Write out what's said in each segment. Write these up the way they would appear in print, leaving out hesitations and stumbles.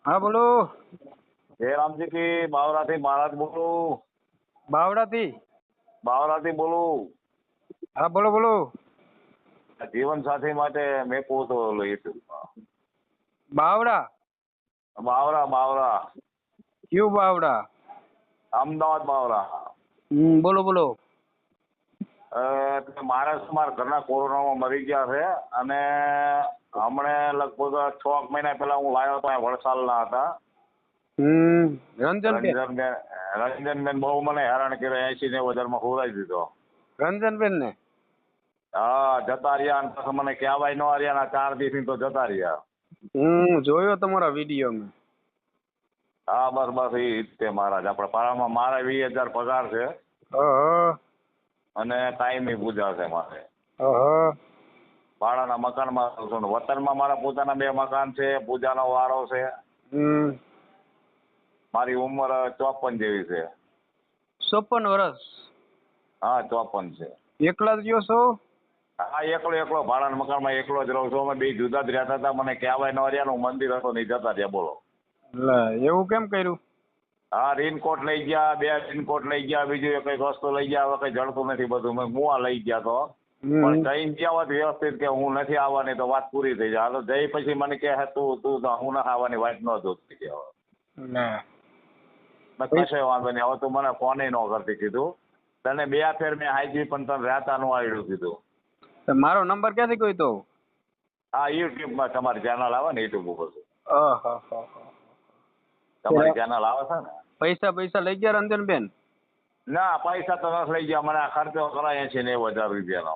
હા બોલો. જય રામજી કી બાવરાથી મહારાજ બોલું. બાવડાથી. બાવરાથી બોલું. હા બોલો બોલો. જીવન સાથી માટે મેં કહું તો યુટ્યુબમાં. બાવડા. બાવરા બાવરા કયું બાવડા? અમદાવાદ બાવરા. બોલો બોલો. મારા ઘરના કોરોનામાં મરી ગયા છે અને હમણે લગભગ 6 મહિના પહેલા હું લાવ્યો હતો વલસાડના હતા. રંજનબેન. રંજનબેન બહુ મને હેરાન કર્યો, 80-90 ખોરાઈ દીધો. રંજનબેન ને? હા, જતા રહ્યા અને પછી મને કહેવાય ન રહ્યા, 4 દિવસથી તો જતા રહ્યા. જોયો તમારા વિડીયો મેં. હા બસ બસ એ જ તે મહારાજ. આપણે પારામાં મારે 20,000 પગાર છે અને કાયમી પૂજા છે મારે. ભાડાના મકાનમાં રહું છું. વતનમાં મારા પોતાના 2 મકાન છે, પૂજાનો વારો છે. મારી ઉંમર 54 જેવી છે. 54 વર્ષ? હા 54 છે. એકલા જ રહ્યો છો? હા એકલો ભાડાના મકાનમાં એકલો જ રહું છું. અમે 2 જુદા જ રહેતા હતા. મને કહેવાય ન રહ્યા, મંદિર હતો નહીં, જતા રહ્યા. બોલો. એવું કેમ કર્યું? હા, રેનકોટ લઈ ગયા, 2 રેનકોટ લઈ ગયા, બીજું કઈક વસ્તુ લઈ ગયા. હવે કઈ જડતું નથી બધું. મેં મુવા લઈ ગયા તો પણ જઈને ગયા હોત વ્યવસ્થિત કે હું નથી આવવાની તો વાત પૂરી થઈ જાય. તો જઈ પછી મને કહે તું હું ના આવવાની વાત ન જોતી કે કશો વાંધો નહીં, હવે તું મને ફોન ન કરતી. કીધું તને 2 ફેર મેં હાજી પણ તને રહેતા નું આવડ્યું. કીધું મારો નંબર ક્યાંથી કોઈ તો? હા, યુટ્યુબમાં તમારી ચેનલ આવે ને, યુટ્યુબ ઉપર તમારી ચેનલ આવે છે ને. પૈસા લઈ ગયા રંજનબેન? ના પૈસા તો નથી લઈ ગયા. મને આ ખર્ચો કરાય 80-90 રૂપિયાનો.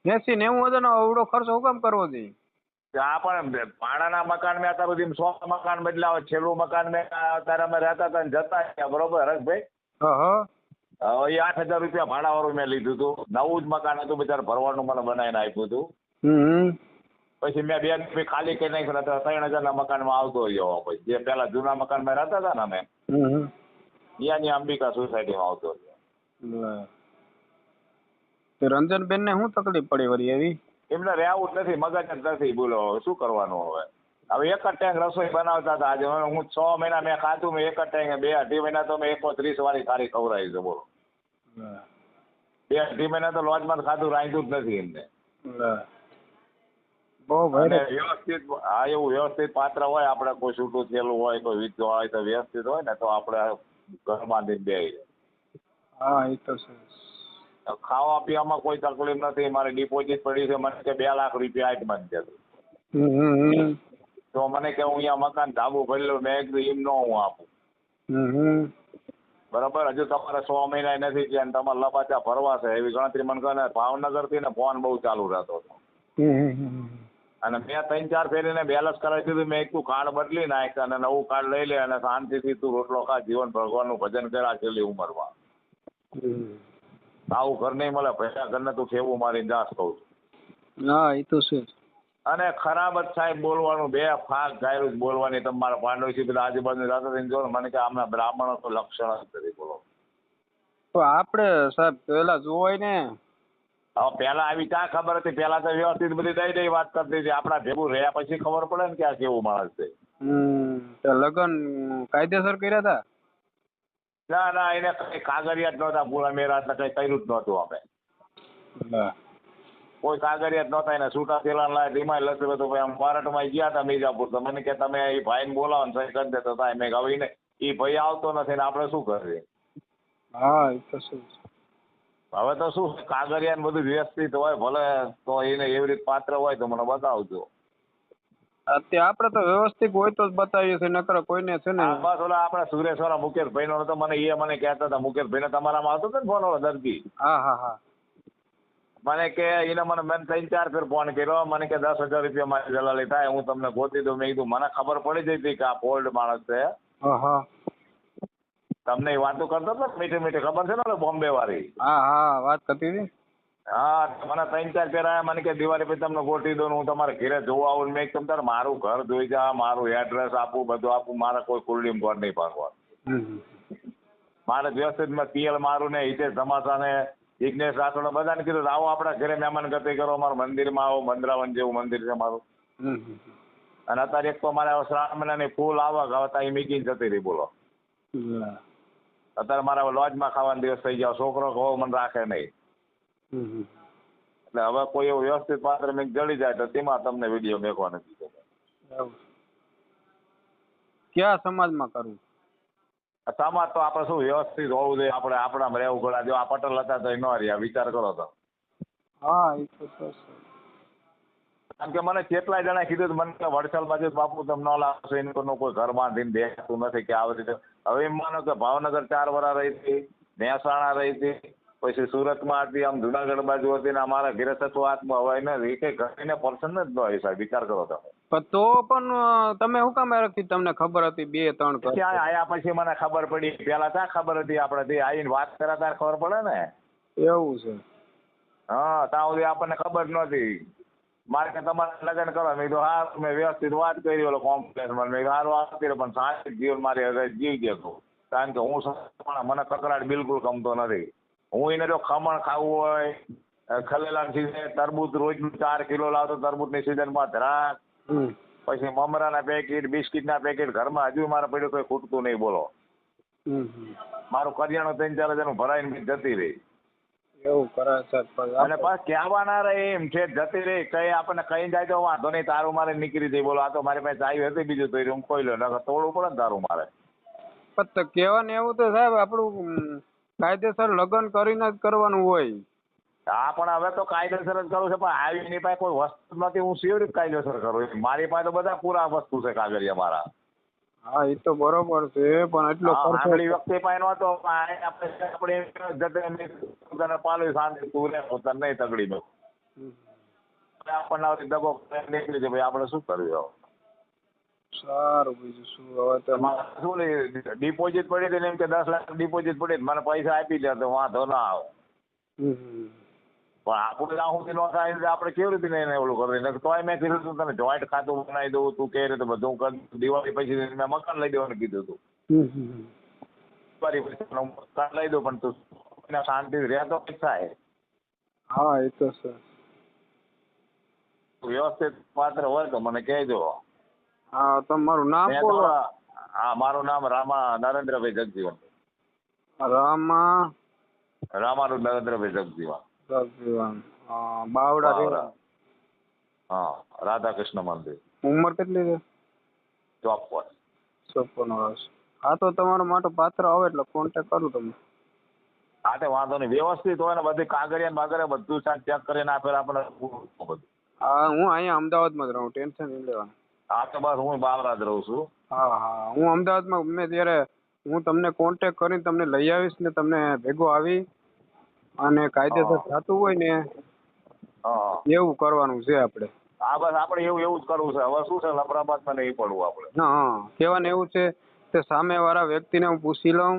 80-90 નો અવડો ખર્ચ હું કામ કરવો જોઈએ? આ પણ ભાડાના મકાન મેં અત્યાર સુધી 100 મકાન બદલાવ. છેલ્લું મકાન મેં અત્યારે અમે રહેતા હતા ને જતા રહ્યા, બરોબર હરેશભાઈ? એ 8,000 રૂપિયા ભાડા વાળું મેં લીધું હતું. નવું જ મકાન હતું, બિચારા ભરવાનું મને બનાવીને આપ્યું હતું. પછી મેં 2 રૂપિયા ખાલી કરી નાખ્યું. 3,000 ના મકાનમાં આવતો રહ્યો. પછી જે પેલા જૂના મકાનમાં રહેતા હતા ને અમે, ત્યાંની અંબિકા સોસાયટીમાં આવતો રહ્યો. રંજનબેન ને શું તકલીફ પડી વળી એવી? એમને રહેવું જ નથી, મગજ જ નથી. બોલો શું કરવાનું હવે? હવે એક જ ટાઈમ રસોઈ બનાવતા હતા. આજે હું 6 મહિના મેં ખાધું. મેં એક જ ટાઈમ 2-2.5 મહિના તો મેં 130 વાળી થાળી ખવડાવી છે. બોલો 2-2.5 મહિના તો લોજમાં ખાધું, રાંધ્યું જ નથી એમને. વ્યવસ્થિત હા, એવું વ્યવસ્થિત પાત્ર હોય, આપણે કોઈ છૂટું થયેલું હોય, કોઈ વીજળો હોય તો વ્યવસ્થિત હોય ને તો આપણે ઘર બાંધીને બે. હા એ તો છે. ખાવા પીવામાં કોઈ તકલીફ નથી. મારી ડિપોઝિટ પડી છે. મને કે 2 લાખ રૂપિયા આજ મને કીધું. તો મને કે હું અહીંયા મકાન ધાબુ ભરેલું. મેં કીધું એમ ન હું આપું. બરાબર, હજુ તમારે 100 મહિના નથી થયા અને તમારે લપાચા ભરવા છે એવી ગણતરી મને કહે. ભાવનગરથી ને ફોન બહુ ચાલુ રહેતો હતો અને મેં 3-4 ફેરીને બેલેન્સ કરાવી દીધું. મેં તું કાર્ડ બદલી નાખ અને નવું કાર્ડ લઈ લે અને શાંતિથી તું રોટલો ખા, જીવન ભગવાનનું ભજન કર્યા છેલ્લી ઉંમરમાં. આવું ઘર નહીં મળે. પૈસા ઘરને તું ખેવું મારીને જાસ કહું છું. હા એ તો છે. અને ખરાબ જ સાહેબ બોલવાનું, 2 ફાક ગાયરું જ બોલવાની. તમારા પાંડવસી બધા આજુબાજુ જાતા થઈને જો મને કે આમના બ્રાહ્મણો તો લક્ષણ જ નથી. બોલો તો આપણે સાહેબ પેલા જોવાય ને. હવે પેલા આવી ક્યાં ખબર હતી? પેલા તો વ્યવસ્થિત બધી દઈ વાત કરતી હતી. આપણા ભેગું રહ્યા પછી ખબર પડે ને કે આ કેવું માણસ છે. લગ્ન કાયદેસર કર્યા હતા? ના એને કઈ કાગળિયા જ નહોતા પૂરા મેરા, કઈ કર્યું જ નહોતું. અમે કોઈ કાગળિયા જ નહોતા. એને છૂટા થયેલા લાય ધીમાય લખ્યું હતું. ભાઈ આમ પારટમાં ગયા હતા મિર્જાપુર. તો મને કે તમે એ ભાઈને બોલાવો ને સહી કરી દેતો થાય. મેં કહ્યું એ ભાઈ આવતો નથી ને આપણે શું કરીએ? હા એ તો શું. હવે તો શું કાગળિયા બધું વ્યવસ્થિત હોય ભલે, તો એને એવી રીતે પાત્ર હોય તો મને બતાવજો. અત્યારે આપણે તો વ્યવસ્થિત હોય તો જ બતાવીએ છીએ, નકર કોઈને છે ને. બસ ઓલા આપણે સુરેશવાળા મુકેશભાઈ નો તો મને કહેતા હતા. મુકેશભાઈ ને તમારામાં આવતો હતો ને ફોન વાળો દર્દી? હા મને કે એને મને 3-4 ફેર ફોન કર્યો. મને કે 10,000 રૂપિયા મારી દલાલી થાય, હું તમને ગોતી દઉં. મેં કીધું મને ખબર પડી જઈ હતી કે આ ફોલ્ડ માણસ છે. તમને એ વાતો કરતો હતો મીઠી મીઠી, ખબર છે ને બોમ્બે વાળી? હા વાત કરતી હતી. હા, મને 3-4 ફેર આયા. મને કે દિવાળી પછી તમને ગોઠવી દઉં, હું તમારે ઘરે જોવા આવું. મેં તમ તારે મારું ઘર જોઈ જા, મારું એડ્રેસ આપું, બધું આપું. મારે કોઈ કુલડીમ ઘર નહીં પાડવાનું. મારે વ્યવસ્થિત મેં પીએલ મારું ને હિતેશ ધમાસા ને જિજ્ઞેશ રાઠોડ બધાને કીધું આવો આપણા ઘરે મહેમાન ગતિ કરો, મારું મંદિરમાં આવો. મંદરાવન જેવું મંદિર છે મારું. અને અત્યારે એક તો મારે હવે શ્રાવણ મહિનાની ફૂલ આવક હવે ત્યાં મીકીને જતી રહી બોલો. અત્યારે મારા લોજમાં ખાવાનો દિવસ થઈ ગયા, છોકરો કહો મને રાખે નહીં. એટલે હવે કોઈ એવું વ્યવસ્થિત પાત્ર મેં જડી જાય તો તેમાં તમને વિડીયો મેકવા નથી. કયા સમાજમાં કરવું? સમાજ તો આપણે શું વ્યવસ્થિત હોવું જોઈએ, આપણે આપણામાં રહેવું ઘણા. જો આ પટેલ હતા તો ન રહ્યા, વિચાર કરો તો. હા એ તો છે. કારણ કે મને કેટલાય જણા કીધું મને કે વડસલમાં જે બાપુ તમને ન લાવશો એનું કોઈ ઘર બાંધીને દેખાતું નથી કે આવી રીતે. હવે એમ માનો કે ભાવનગર 4 વર્ષ રહી હતી, મહેસાણા રહી હતી, પછી સુરતમાં હતી, આમ જુનાગઢ બાજુ હતી ને અમારા ઘેરે થતું આત્મા હોય ને એ કઈ ઘરને પર્સન જ ન હોય સાહેબ, વિચાર કરો તમે. તો પણ તમે શું કામ રાખી? તમને ખબર હતી 2-3 ઘર? ક્યાં આયા પછી મને ખબર પડી. પેલા ક્યાં ખબર હતી? આપણે આવીને વાત કર્યા ત્યારે ખબર પડે ને. એવું છે? હા, ત્યાં સુધી આપણને ખબર નહોતી. મારે કે તમારે લગ્ન કરો, મેં કીધું હા, મેં વ્યવસ્થિત વાત કરી ઓલો કોમ્પ્લેક્સમાં, મેં સારું વાત કરી પણ સાંજે જીવન મારી જીવ જતું. કારણ કે હું મને કકડાટ બિલકુલ ગમતો નથી. હું એને જો ખમણ ખાવું હોય, ખલેલાની સીઝન તરબૂચ રોજનું 4 કિલો લાવતો, તરબૂચની સિઝનમાં ધરાક, પછી મમરાના પેકેટ, બિસ્કિટના પેકેટ ઘરમાં હજુ મારે પડ્યું કોઈ ખૂટતું નહીં બોલો. મારું કરિયાણું 3-4 હજારનું ભરાઈને જતી રહી. એવું કરે છે? અને પાછ કહેવા ના રહે એમ છે જતી રહી. કઈ આપણને કઈ જાય તો વાંધો નહીં, તારું મારે નીકળી જઈ બોલો. આ તો મારી પાસે આવી હતી બીજું તો હું કોઈ લો નકર તોડવું પડે ને તારું મારે. પણ કહેવાનું એવું તો સાહેબ આપણું કાયદેસર લગ્ન કરીને જ કરવાનું હોય. હા પણ હવે તો કાયદેસર જ કરું છે, પણ આવી એની પાસે કોઈ વસ્તુ નથી, હું કેવી રીતે કાયદેસર કરું? મારી પાસે તો બધા પૂરા વસ્તુ છે કાગળિયા મારા. હા એ તો બરોબર છે પણ એટલો આગલી વખતે પાસે નહોતો. આપણે પાલું શાંતિ તું રે પોતાને નહીં તગડી દો. આપણને દગો નીકળી જાય ભાઈ, આપણે શું કર્યું? સારું, બીજું શું? હવે શું ડિપોઝિટ પડી હતી ને એમ કે 10 લાખ ડિપોઝિટ પડી, મને પૈસા આપી દે તો વાંધો ના આવે. પણ આપણે ત્યાં સુધી નો થાય આપણે કેવી રીતે એને ઓલું કરી? તોય મેં કીધું તું તને જોઈન્ટ ખાતું બનાવી દઉં, તું કે રીતે બધું કરી. દિવાળી પછી મેં મકાન લઈ દેવાનું કીધું હતું. દિવાળી પછી મકાન લઈ દઉં પણ તું શાંતિ રહે તો કઈ થાય. હા એ તો છે. વ્યવસ્થિત પાત્ર હોય તો મને કહેજો. હા, તમારું નામ બોલો. હા, મારું નામ રામા નરેન્દ્રભાઈ જગજીવન. રામાનું નરેન્દ્રભાઈ જગજીવન. બાવડા. હા, રાધાકૃષ્ણ મંદિર. ઉંમર કેટલી છે? 54 વર્ષ. હા, તો તમારો માટે પાત્ર આવે એટલે કોન્ટેક્ટ કરું તમને. હા તે વાંધો નહીં, વ્યવસ્થિત હોય ને બધી કાગળિયા બાગળિયા બધું ચેક કરીને આપે આપણે બધું. હા, હું અહીંયા અમદાવાદમાં જ રહું, ટેન્શન નહીં લેવાનું. હા તો બસ હું બાવરા જ રહું છું. હા, હું અમદાવાદમાં ગમે ત્યારે હું તમને કોન્ટેક્ટ કરીને તમને લઈ આવીશ ને તમને ભેગો આવી અને કાયદેસર થતું હોય ને એવું કરવાનું છે આપણે. હા બસ આપણે એવું જ કરવું છે. હવે શું છે લફરાબાદમાં નહીં પડવું આપણે. હા, કહેવાનું એવું છે કે સામેવાળા વ્યક્તિને હું પૂછી લઉં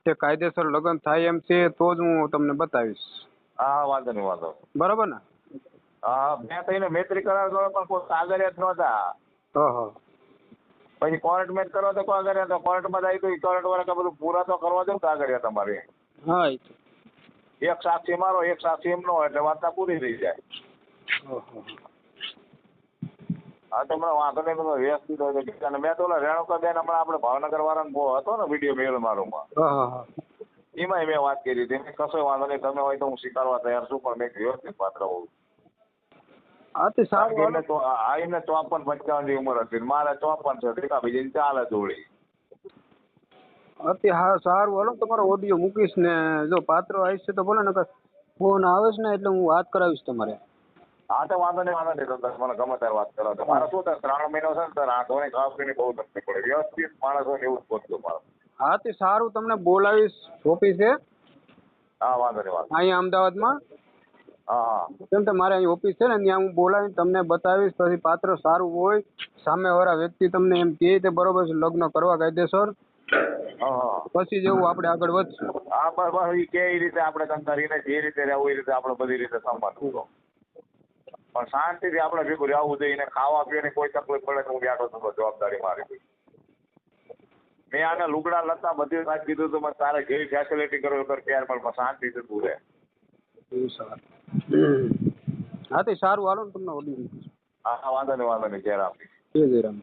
કે કાયદેસર લગ્ન થાય એમ છે તો જ હું તમને બતાવીશ. હા વાંધો નહીં, વાંધો. બરાબર ને? હા, મેં થઈને મૈત્રી કરાર કરો પણ કોઈ કાગળ જ નહોતા. પછી કોર્ટ મેચ કરો તો કાગળ તો કોર્ટમાં જાય તો કોર્ટ વાળા કે બધું પૂરા તો કરવા દો કાગળિયા તમારે. હા, એક સાક્ષી મારો એક સાક્ષી એમનો એટલે વાર્તા પૂરી થઈ જાય. હા તો મને વાંધો નહીં, તમે વ્યવસ્થિત હોય તો. અને મેં તો રેણુકાબેન હમણાં આપણે ભાવનગર વાળાનો બહુ હતો ને વિડીયો મેળ મારોમાં, એમાંય મેં વાત કરી હતી. કશો વાંધો નહીં, તમે હોય તો હું સ્વીકારવા તૈયાર છું, પણ મેં વ્યવસ્થિત પાત્ર હોઉં. એમને 54-55 ની ઉંમર હતી, મારે 54 છે. બીજી ચાલે જોડી. હા સારું, હાલો તમારો ઓડિયો મૂકીશ ને જો પાત્ર આવીશ તો બોલે ને ફોન આવે છે ને એટલે હું વાત કરાવીશ તમારે. હા તો વાંધો નહીં, વાંધો નહીં, તો મને ગમે ત્યારે વાત કરો. મારે શું થાય 3 મહિનો છે ને સર, આંખોની ખાવાની બહુ તકલીફ પડે. વ્યવસ્થિત માણસ હોય એવું જ પહોંચતો મારે. હા તે સારું, તમને બોલાવીશ ઓફિસે. હા વાંધો નહીં, વાંધો અહીંયા અમદાવાદમાં. હા કેમ કે મારે અહીં ઓફિસ છે ને ત્યાં હું બોલાવીને તમને બતાવીશ. પછી પાત્ર સારું હોય, સામેવાળા વ્યક્તિ તમને એમ કહે તે બરોબર છે લગ્ન કરવા કાયદેસર, પછી જેવું આપણે આગળ વધશું. હા બસ એ કે રીતે આપણે કંટાળીને જે રીતે રહેવું એ રીતે આપણે બધી રીતે સંવાદ કરો. પણ શાંતિથી આપણે ભેગું રહેવું જોઈએ. ખાવા પીવાની કોઈ તકલીફ પડે તો હું બેઠો છું, જવાબદારી મારી. મેં આને લુગડા લતા બધી વાત કીધું તો તારે જેવી ફેસિલિટી કરો કર ત્યાર પણ શાંતિથી તું રહે. હા તે સારું, હાલો ને તમને ઓડિયો. હા વાંધો નહીં ઘેર આપીશ. જય જય રામ.